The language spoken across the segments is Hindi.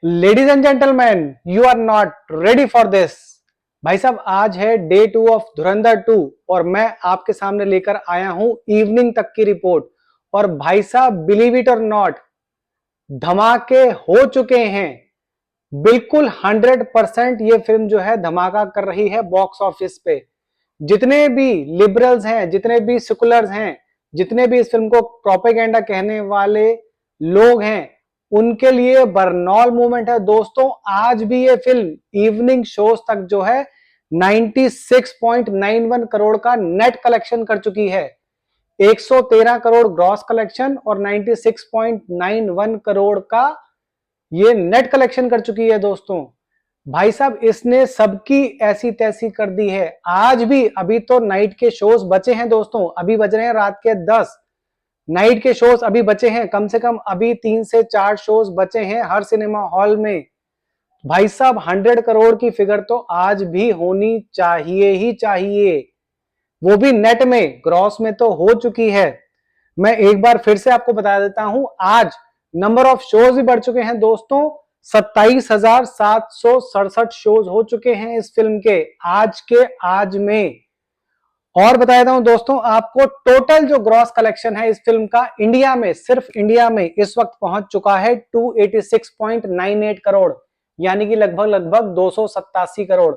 Ladies and gentleman, you are not ready for this. भाई साहब, आज है डे 2 ऑफ धुरंधर 2 और मैं आपके सामने लेकर आया हूं इवनिंग तक की रिपोर्ट। और भाई साहब, बिलीव इट और नॉट, धमाके हो चुके हैं। बिल्कुल 100% ये फिल्म जो है धमाका कर रही है बॉक्स ऑफिस पे। जितने भी लिबरल्स हैं, जितने भी सेकुलर्स हैं, जितने भी इस फिल्म को प्रोपेगेंडा कहने वाले लोग हैं, उनके लिए बरनौल मूवमेंट है दोस्तों। आज भी ये फिल्म इवनिंग शोज तक जो है 96.91 करोड़ का नेट कलेक्शन कर चुकी है। 113 करोड़ ग्रॉस कलेक्शन और 96.91 करोड़ का ये नेट कलेक्शन कर चुकी है दोस्तों। भाई साहब, इसने सबकी ऐसी तैसी कर दी है। आज भी, अभी तो नाइट के शोज बचे हैं दोस्तों, अभी बज रहे हैं रात के 10। नाइट के शोज अभी बचे हैं, कम से कम अभी 3 से 4 शोज बचे हैं हर सिनेमा हॉल में। भाई साहब, 100 करोड़ की फिगर तो आज भी होनी चाहिए ही चाहिए, वो भी नेट में। ग्रॉस में तो हो चुकी है। मैं एक बार फिर से आपको बता देता हूं, आज नंबर ऑफ शोज भी बढ़ चुके हैं दोस्तों। 27,767 शोज हो चुके हैं इस फिल्म के आज में। और बता देता हूं दोस्तों आपको, टोटल जो ग्रॉस कलेक्शन है इस फिल्म का इंडिया में, सिर्फ इंडिया में इस वक्त पहुंच चुका है 286.98 करोड़, यानी कि लगभग लगभग 287 करोड़।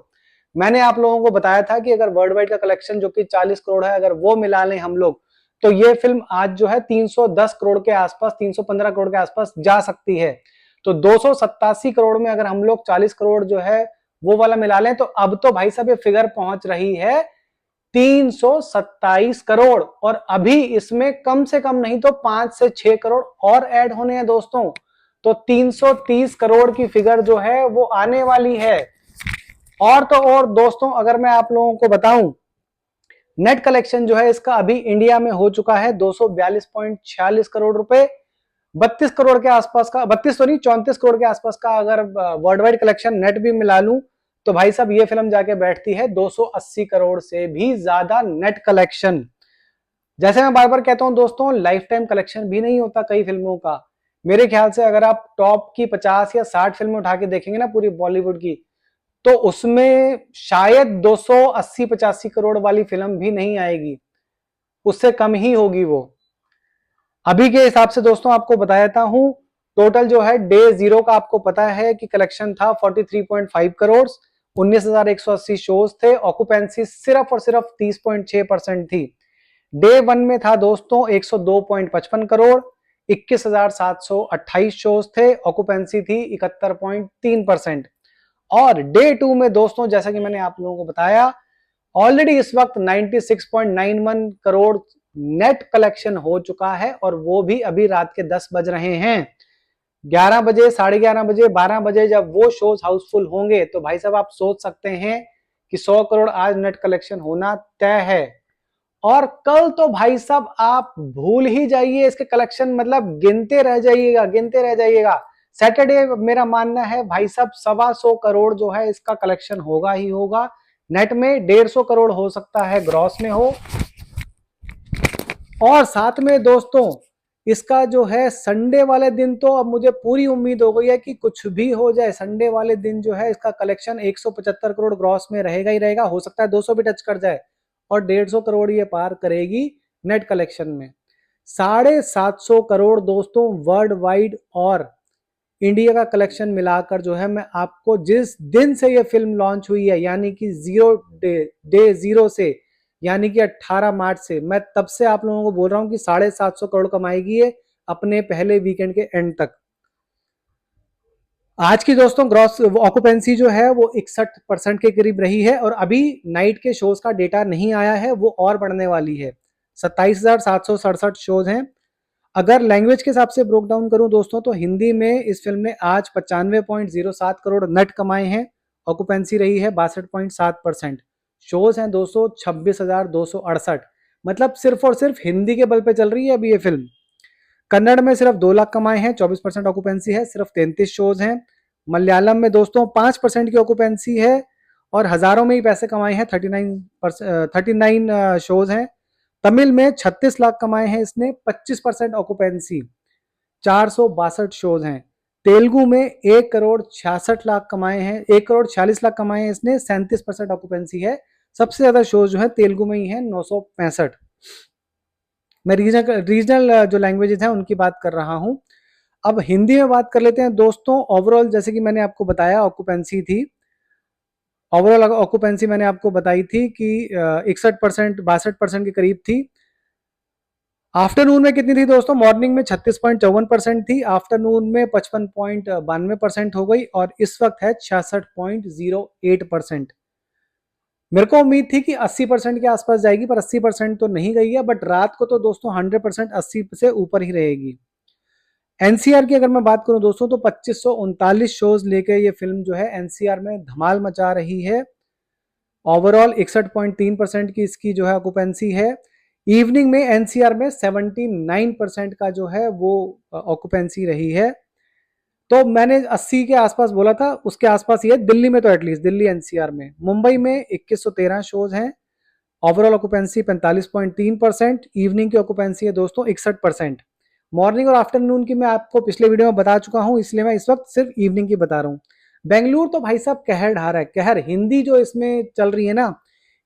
मैंने आप लोगों को बताया था कि अगर वर्ल्ड वाइड का कलेक्शन जो कि 40 करोड़ है, अगर वो मिला लें हम लोग, तो ये फिल्म आज जो है 310 करोड़ के आसपास, 315 करोड़ के आसपास जा सकती है। तो 287 करोड़ में अगर हम लोग 40 करोड़ जो है वो वाला मिला लें, तो अब तो भाई साहब ये फिगर पहुंच रही है 327 करोड़। और अभी इसमें कम से कम नहीं तो 5 से 6 करोड़ और ऐड होने हैं दोस्तों। तो 330 करोड़ की फिगर जो है वो आने वाली है। और तो और दोस्तों, अगर मैं आप लोगों को बताऊं, नेट कलेक्शन जो है इसका अभी इंडिया में हो चुका है 242.46 करोड़ रुपए। 32 करोड़ के आसपास का, 32 तो नहीं, 34 करोड़ के आसपास का अगर वर्ल्ड वाइड कलेक्शन नेट भी मिला लूं, तो भाई साहब ये फिल्म जाके बैठती है 280 करोड़ से भी ज्यादा नेट कलेक्शन। जैसे मैं बार बार कहता हूं दोस्तों, लाइफ टाइम कलेक्शन भी नहीं होता कई फिल्मों का। मेरे ख्याल से अगर आप टॉप की 50 या 60 फिल्में उठा के देखेंगे ना पूरी बॉलीवुड की, तो उसमें शायद 280-85 करोड़ वाली फिल्म भी नहीं आएगी, उससे कम ही होगी वो। अभी के हिसाब से दोस्तों आपको बता देता हूं, टोटल जो है डे 0 का आपको पता है कि कलेक्शन था 43.5 करोड़, 19,180 शोज थे, ऑक्यूपेंसी सिर्फ और सिर्फ 30.6% थी। डे 1 में था दोस्तों 102.55 करोड़, 21,728 शोज थे, ऑक्यूपेंसी थी 71.3%। और डे 2 में दोस्तों, जैसा कि मैंने आप लोगों को बताया, ऑलरेडी इस वक्त 96.91 करोड़ नेट कलेक्शन हो चुका है। और वो भी अभी रात के 10 बज रहे हैं। 11 बजे, 11:30 बजे, 12 बजे जब वो शोज हाउसफुल होंगे, तो भाई साहब आप सोच सकते हैं कि 100 करोड़ आज नेट कलेक्शन होना तय है। और कल तो भाई साहब आप भूल ही जाइए इसके कलेक्शन, मतलब गिनते रह जाइएगा, गिनते रह जाइएगा। सैटरडे मेरा मानना है भाई साहब 125 करोड़ जो है इसका कलेक्शन होगा ही होगा नेट में। 150 करोड़ हो सकता है ग्रॉस में हो। और साथ में दोस्तों, इसका जो है संडे वाले दिन, तो अब मुझे पूरी उम्मीद हो गई है कि कुछ भी हो जाए, संडे वाले दिन जो है इसका कलेक्शन 175 करोड़ ग्रॉस में रहेगा ही रहेगा। हो सकता है 200 भी टच कर जाए, और 150 करोड़ ये पार करेगी नेट कलेक्शन में। 750 करोड़ दोस्तों वर्ल्ड वाइड और इंडिया का कलेक्शन मिलाकर जो है, मैं आपको जिस दिन से ये फिल्म लॉन्च हुई है, यानी कि डे 0 से, यानी कि 18 मार्च से, मैं तब से आप लोगों को बोल रहा हूं कि 750 करोड़ कमाएगी ये अपने पहले वीकेंड के एंड तक। आज की दोस्तों ग्रॉस ऑक्यूपेंसी जो है वो 61% के करीब रही है। और अभी नाइट के शोज का डेटा नहीं आया है, वो और बढ़ने वाली है। 27,767 शोज हैं। अगर लैंग्वेज के हिसाब से ब्रोक डाउन करूं दोस्तों, तो हिंदी में इस फिल्म ने आज 95.07 करोड़ नेट कमाए हैं। ऑक्यूपेंसी रही है 62.7%। शोज हैं 226,268, मतलब सिर्फ और सिर्फ हिंदी के बल पे चल रही है अभी ये फिल्म। कन्नड़ में सिर्फ 2 लाख कमाए हैं, 24% ऑक्यूपेंसी है, सिर्फ 33 शोज हैं। मलयालम में दोस्तों 5% की ऑक्यूपेंसी है और हजारों में ही पैसे कमाए हैं, 39 शोज हैं। तमिल में 36 लाख कमाए हैं इसने, 25% ऑक्यूपेंसी, 462 शोज हैं। तेलुगु में 1,66,00,000 कमाए हैं, 1,46,00,000 कमाए हैं इसने, 37% ऑक्यूपेंसी है। सबसे ज्यादा शोज जो है तेलुगु में ही है, 965। मैं रीजनल जो लैंग्वेजेस हैं उनकी बात कर रहा हूं। अब हिंदी में बात कर लेते हैं दोस्तों। ओवरऑल जैसे कि मैंने आपको बताया ऑक्यूपेंसी थी, ओवरऑल ऑक्यूपेंसी मैंने आपको बताई थी कि 61%, 62% के करीब थी। आफ्टरनून में कितनी थी दोस्तों? मॉर्निंग में 36.54% थी, आफ्टरनून में 55.92% हो गई, और इस वक्त है 66.08%। मेरे को उम्मीद थी कि 80% के आसपास जाएगी, पर 80% तो नहीं गई है, बट रात को तो दोस्तों 100% 80 से ऊपर ही रहेगी। एनसीआर की अगर मैं बात करूं दोस्तों, तो 2539 शोज लेके ये फिल्म जो है एनसीआर में धमाल मचा रही है। ओवरऑल 61.3% की इसकी जो है ऑक्यूपेंसी है। इवनिंग में एनसीआर में 79% का जो है वो ऑक्यूपेंसी रही है। तो मैंने 80 के आसपास बोला था, उसके आसपास ये दिल्ली में, तो एटलीस्ट दिल्ली एनसीआर में। मुंबई में 2113 शोज हैं, ओवरऑल ऑक्यूपेंसी 45.3%। इवनिंग की ऑक्यूपेंसी है दोस्तों 61%। मॉर्निंग और आफ्टरनून की मैं आपको पिछले वीडियो में बता चुका हूं, इसलिए मैं इस वक्त सिर्फ इवनिंग की बता रहा हूं। बेंगलुरु तो भाई साहब कहर ढा रहा है, कहर। हिंदी जो इसमें चल रही है ना,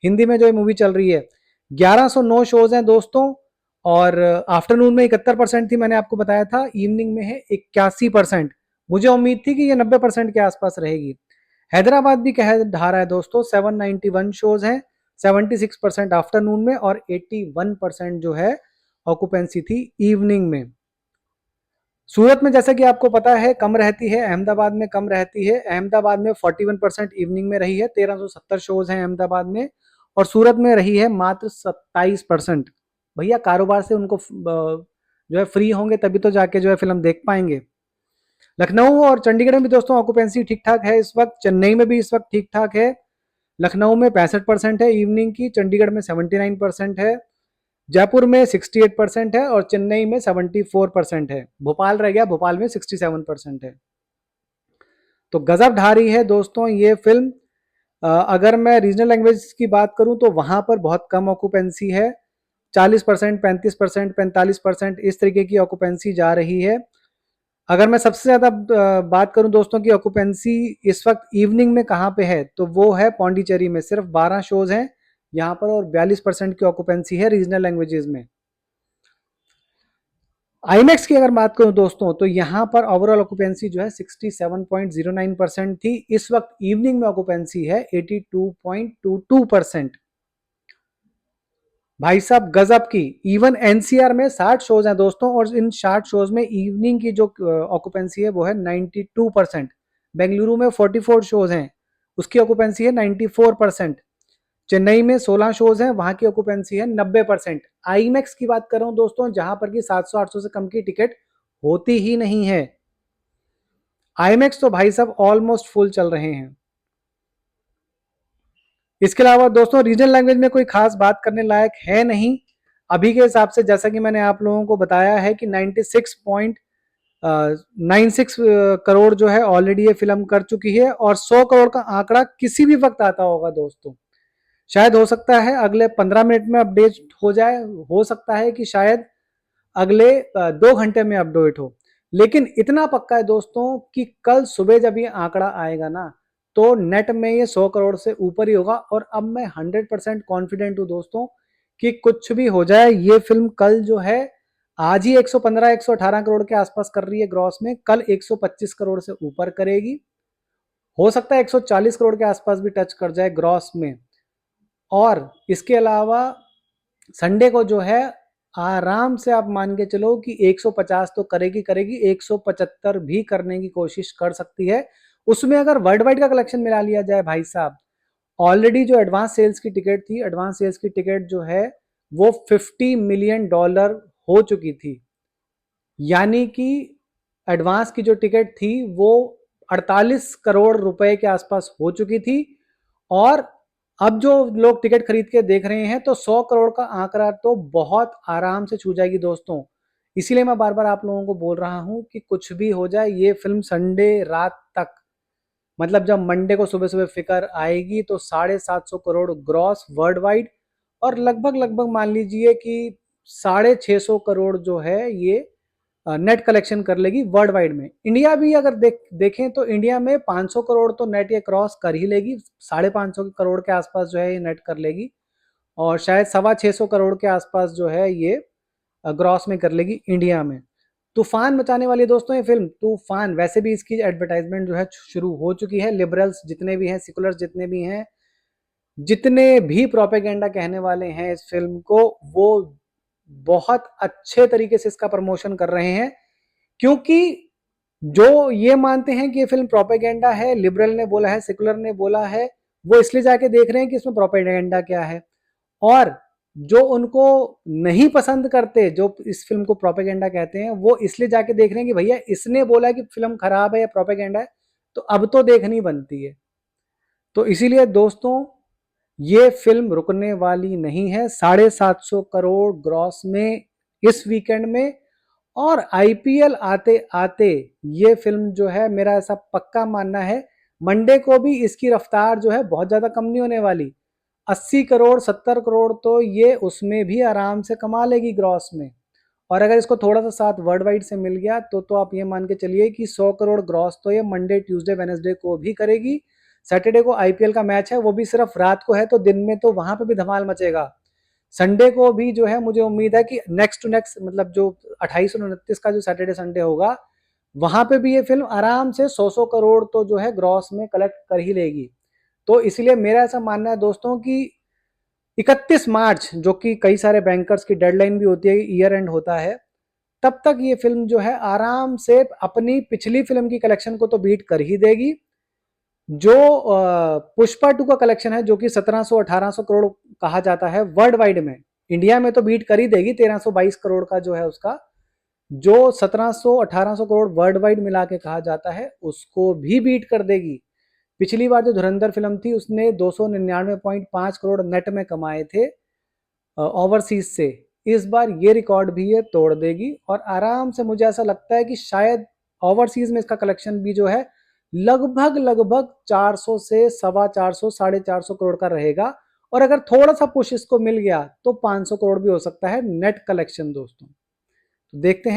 हिंदी में जो ये मूवी चल रही है, 1109 शोज हैं दोस्तों, और आफ्टरनून में 71% थी, मैंने आपको बताया था। इवनिंग में है 81%। मुझे उम्मीद थी कि ये 90% के आसपास रहेगी। हैदराबाद भी कहर ढा रहा है दोस्तों, 791 शोज हैं, 76% आफ्टरनून में, और 81% जो है ऑक्यूपेंसी थी इवनिंग में। सूरत में जैसा कि आपको पता है कम रहती है, अहमदाबाद में कम रहती है। अहमदाबाद में 41% इवनिंग में रही है, 1370 शोज हैं अहमदाबाद में, और सूरत में रही है मात्र 27%। भैया कारोबार से उनको जो है फ्री होंगे तभी तो जाके जो है फिल्म देख पाएंगे। लखनऊ और चंडीगढ़ में भी दोस्तों ऑक्यूपेंसी ठीक ठाक है इस वक्त, चेन्नई में भी इस वक्त ठीक ठाक है। लखनऊ में 65% है इवनिंग की, चंडीगढ़ में 79% है, जयपुर में 68% है, और चेन्नई में 74% है। भोपाल रह गया, भोपाल में 67% है। तो गजब ढारी है दोस्तों ये फिल्म। अगर मैं रीजनल लैंग्वेज की बात करूं तो वहां पर बहुत कम ऑक्यूपेंसी है, 40%, 35%, 45%, इस तरीके की ऑक्यूपेंसी जा रही है। अगर मैं सबसे ज्यादा बात करूं दोस्तों की ऑक्यूपेंसी इस वक्त इवनिंग में कहां पे है, तो वो है पौंडीचेरी में, सिर्फ 12 शोज हैं यहां पर, और 42% की ऑक्यूपेंसी है रीजनल लैंग्वेजेस में। आईमैक्स की अगर बात करूं दोस्तों, तो यहां पर ओवरऑल ऑक्यूपेंसी जो है 67.09% थी, इस वक्त इवनिंग में ऑक्यूपेंसी है 82.22%। भाई साहब गजब की। इवन एनसीआर में 60 शोज हैं दोस्तों, और इन 60 शोज में इवनिंग की जो ऑक्यूपेंसी है वो है 92%। बेंगलुरु में 44 शोज हैं, उसकी ऑक्यूपेंसी है 94%। चेन्नई में 16 शोज हैं, वहां की ऑक्यूपेंसी है 90%। आईमैक्स की बात कर रहा हूं दोस्तों, जहां पर की 700-800 से कम की टिकट होती ही नहीं है। आईमैक्स तो भाई साहब ऑलमोस्ट फुल चल रहे हैं। इसके अलावा दोस्तों रीजनल लैंग्वेज में कोई खास बात करने लायक है नहीं अभी के हिसाब से। जैसा कि मैंने आप लोगों को बताया है कि 96.96 करोड़ जो है ऑलरेडी ये फिल्म कर चुकी है, और 100 करोड़ का आंकड़ा किसी भी वक्त आता होगा दोस्तों। शायद हो सकता है अगले 15 मिनट में अपडेट हो जाए, हो सकता है कि शायद अगले 2 घंटे में अपडेट हो, लेकिन इतना पक्का है दोस्तों कि कल सुबह जब ये आंकड़ा आएगा ना, तो नेट में ये 100 करोड़ से ऊपर ही होगा। और अब मैं 100% कॉन्फिडेंट हूं दोस्तों कि कुछ भी हो जाए, ये फिल्म कल जो है, आज ही 115 118 करोड़ के आसपास कर रही है ग्रॉस में, कल 125 करोड़ से ऊपर करेगी। हो सकता है 140 करोड़ के आसपास भी टच कर जाए ग्रॉस में। और इसके अलावा संडे को जो है आराम से आप मान के चलो कि 150 तो करेगी करेगी, 175 भी करने की कोशिश कर सकती है। उसमें अगर वर्ल्ड वाइड का कलेक्शन मिला लिया जाए भाई साहब, ऑलरेडी जो एडवांस सेल्स की टिकट थी, एडवांस सेल्स की टिकट जो है वो $50 मिलियन हो चुकी थी। यानी कि एडवांस की जो टिकट थी वो 48 करोड़ रुपए के आसपास हो चुकी थी, और अब जो लोग टिकट खरीद के देख रहे हैं, तो 100 करोड़ का आंकड़ा तो बहुत आराम से छू जाएगी दोस्तों। इसीलिए मैं बार बार आप लोगों को बोल रहा हूं कि कुछ भी हो जाए, ये फिल्म संडे रात तक, मतलब जब मंडे को सुबह सुबह फिकर आएगी, तो 750 करोड़ ग्रॉस वर्ल्ड वाइड, और लगभग लगभग मान लीजिए कि 650 करोड़ जो है ये नेट कलेक्शन कर लेगी वर्ल्ड वाइड में। इंडिया भी अगर देखें तो इंडिया में 500 करोड़ तो नेट ये क्रॉस कर ही लेगी, 550 करोड़ के आसपास जो है ये नेट कर लेगी, और शायद 625 करोड़ के आसपास जो है ये ग्रॉस में कर लेगी इंडिया में। तूफान मचाने वाली है दोस्तों ये फिल्म तूफान। वैसे भी इसकी एडवर्टाइजमेंट जो है शुरू हो चुकी है। लिबरल्स जितने भी हैं, सेकुलर्स जितने भी हैं, जितने भी प्रोपेगेंडा कहने वाले हैं इस फिल्म को, वो बहुत अच्छे तरीके से इसका प्रमोशन कर रहे हैं, क्योंकि जो ये मानते हैं कि ये फिल्म प्रोपेगेंडा है, लिबरल ने बोला है, सेकुलर ने बोला है, वो इसलिए जाके देख रहे हैं कि इसमें प्रोपेगेंडा क्या है। और जो उनको नहीं पसंद करते, जो इस फिल्म को प्रोपेगेंडा कहते हैं, वो इसलिए जाके देख रहे हैं कि भैया इसने बोला कि फिल्म खराब है या प्रोपेगेंडा है, तो अब तो देखनी बनती है। तो इसीलिए दोस्तों ये फिल्म रुकने वाली नहीं है। 750 करोड़ ग्रॉस में इस वीकेंड में, और आईपीएल आते आते ये फिल्म जो है, मेरा ऐसा पक्का मानना है, मंडे को भी इसकी रफ्तार जो है बहुत ज्यादा कम नहीं होने वाली। 80 करोड़ 70 करोड़ तो ये उसमें भी आराम से कमा लेगी ग्रॉस में। और अगर इसको थोड़ा सा साथ वर्ल्ड वाइड से मिल गया तो आप ये मान के चलिए कि 100 करोड़ ग्रॉस तो ये मंडे ट्यूसडे वेडनेसडे को भी करेगी। सैटरडे को आईपीएल का मैच है, वो भी सिर्फ रात को है, तो दिन में तो वहां पे भी धमाल मचेगा। संडे को भी जो है मुझे उम्मीद है कि नेक्स्ट टू नेक्स्ट, मतलब जो 28 और 29 का जो सैटरडे संडे होगा, वहां पे भी ये फिल्म आराम से 100 करोड़ तो जो है ग्रॉस में कलेक्ट कर ही लेगी। तो इसलिए मेरा ऐसा मानना है दोस्तों कि 31 मार्च, जो कि कई सारे बैंकर्स की डेडलाइन भी होती है, ईयर एंड होता है, तब तक ये फिल्म जो है आराम से अपनी पिछली फिल्म की कलेक्शन को तो बीट कर ही देगी। जो पुष्पा 2 का कलेक्शन है, जो कि 1700-1800 करोड़ कहा जाता है वर्ल्ड वाइड में, इंडिया में तो बीट कर ही देगी। 1322 करोड़ का जो है उसका, जो 1700-1800 करोड़ वर्ल्ड वाइड मिला के कहा जाता है, उसको भी बीट कर देगी। पिछली बार जो धुरंधर फिल्म थी उसने 299.5 करोड़ नेट में कमाए थे ओवरसीज से। इस बार ये रिकॉर्ड भी ये तोड़ देगी, और आराम से मुझे ऐसा लगता है कि शायद ओवरसीज में इसका कलेक्शन भी जो है लगभग 400 से 450 450 करोड़ का रहेगा। और अगर थोड़ा सा पुश इसको मिल गया तो 500 करोड़ भी हो सकता है नेट कलेक्शन दोस्तों। तो देखते हैं।